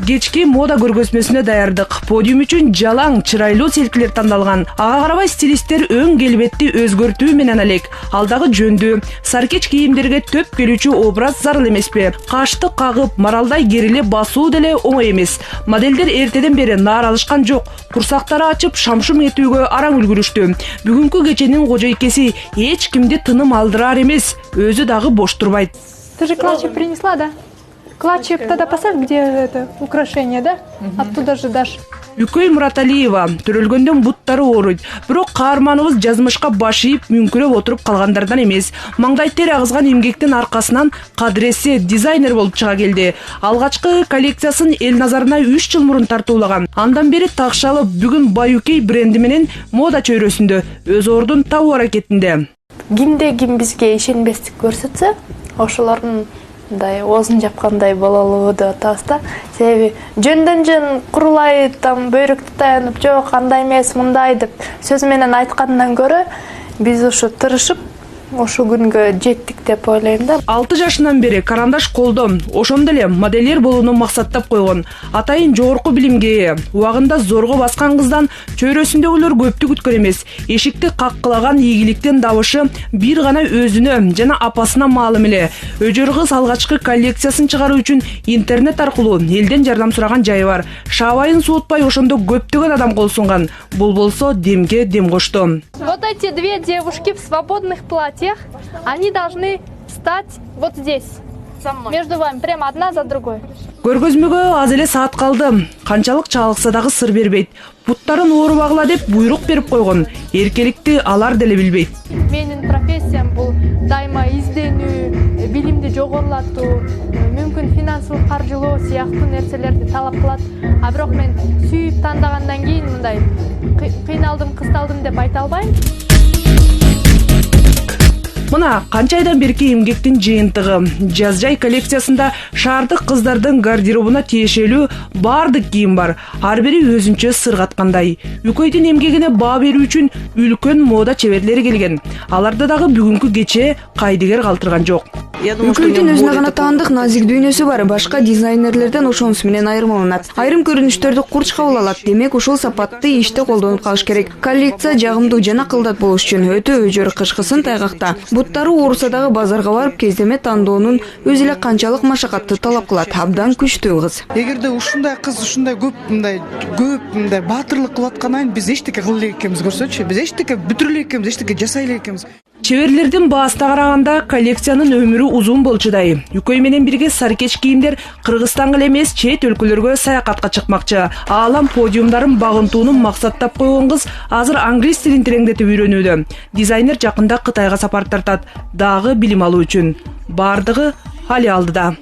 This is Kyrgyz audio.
кечки мода көргөзмөсүнө даярдык. Подиум үчүн жалаң, чырайлуу селкилер тандалган. Ага карабай стилисттер өң келбетти өзгөртүү менен элек. Алдагы жөндүү, саркеч кийимдерге төп келүүчү образ зарыл эмеспи? Кашты кагып, маралдай кериле басуу деле оңой эмес. Моделдер эртеден бери наар алышкан жок. Курсактары ачып, шамшым этүүгө араң үлгүрүштү. Бүгүнкү кеченин кожойкеси эч кимди тыным алдырар эмес. Өзү дагы бош турбайт. Ты же клатчи принесла, да? Клатчи тогда поставь, где это украшение, да? Оттуда же дашь. Үкөй Мураталиева төрөлгөндөн буттары ооруйт. Бирок каарманыбыз жазмышка баш ийип, мүңкүрөп отуруп калгандардан эмес. Маңдай тер агызган эмгектин аркасынан кадыресе дизайнер болуп чыга келди. Алгачкы коллекциясын эл назарына 3 жыл мурун тартуулаган. Андан бери такшалып, бүгүн Баюкей бренди менен мода чөйрөсүндө өз ордун табуу аракетинде. Ким бизге ишенбестик көрсөтсө, ошолордун мындай оозун жапкандай бололу деп атабыз да. Себеби жөндөн курулай там бөйрөктү таянып, жок андай эмес, мындай деп сөз менен айткандан көрө биз ушу тырышып ошол күнгө жеттик деп ойлойм да. 6 жашынан бери карандаш колдо, ошондо эле модельер болууну максаттап койгон. Атайын жогорку билимге ээ. Убагында зорго баскан кыздан чөйрөсүндөгүлөр көптү күткөн эмес. Эшикти каккылаган ийгиликтин дабышы бир гана өзүнө жана апасына маалым эле. Өжөр кыз алгачкы коллекциясын чыгаруу үчүн интернет аркылуу элден жардам сураган жайы бар. Шабайын суутпай ошондо көптөгөн адам кол сунган. Бул болсо демге дем кошту. Вот эти две девушки в свободных платьях, они должны стать вот здесь. Между вами, прямо одна за другой. Көргөзмөгө аз эле саат калды. Канчалык чалыкса дагы сыр бербейт. Буттарын оорубагыла деп буйрук берип койгон. Эркеликти алар деле билбейт. Менин профессиям бул дайыма изденүү, билимди жогорулатуу, мүмкүн финансылык каржылоо сыяктуу нерселерди талап кылат. А бирок мен сүйүп тандагандан кийин мындай кыйналдым, кысталдым деп айта албайм. Мына канча айдан берки эмгектин жыйынтыгы. Жаз жай коллекциясында шаардык кыздардын гардеробуна тиешелүү бардык кийим бар. Ар бири өзүнчө сыр каткандай. Үкөйдүн эмгегине баа берүү үчүн үлкөн мода чеберлери келген. Аларда дагы бүгүнкү кече кайдыгер калтырган жок. Үкөйдүн өзүнө гана таандык назик дүйнөсү бар. Башка дизайнерлерден ошонусу менен айырмаланат. Айрым көрүнүштөрдү курч кабыл алат. Демек ушул сапатты иште колдонуп калыш керек. Коллекция жагымдуу жана кылдат болуш үчүн өтө өжөр кышкысын тайгакта. Буттары ооруса дагы базарга барып кездеме тандоонун өзү эле канчалык машакатты талап кылат. Абдан күчтүү кыз. Эгерде ушундай кыз ушундай көп мындай баатырлык кылып аткандан биз эчтеке кыла элек экенбиз көрсөчү. Биз эчтеке бүтүрө элек экенбиз, эчтеке жасай элек экенбиз. Чеберлердин баасына караганда коллекциянын өмүрү узун болчудай. Үкөй менен бирге саркеч кийимдер Кыргызстанга эмес, чет өлкөлөргө саякатка чыкмакчы. Аалам подиумдарын багынтууну максаттап койгон кыз азыр англис тилин тереңдетип үйрөнүүдө. Дизайнер жакында Кытайга сапар тартат, дагы билим алуу үчүн. Бардыгы али алдыда.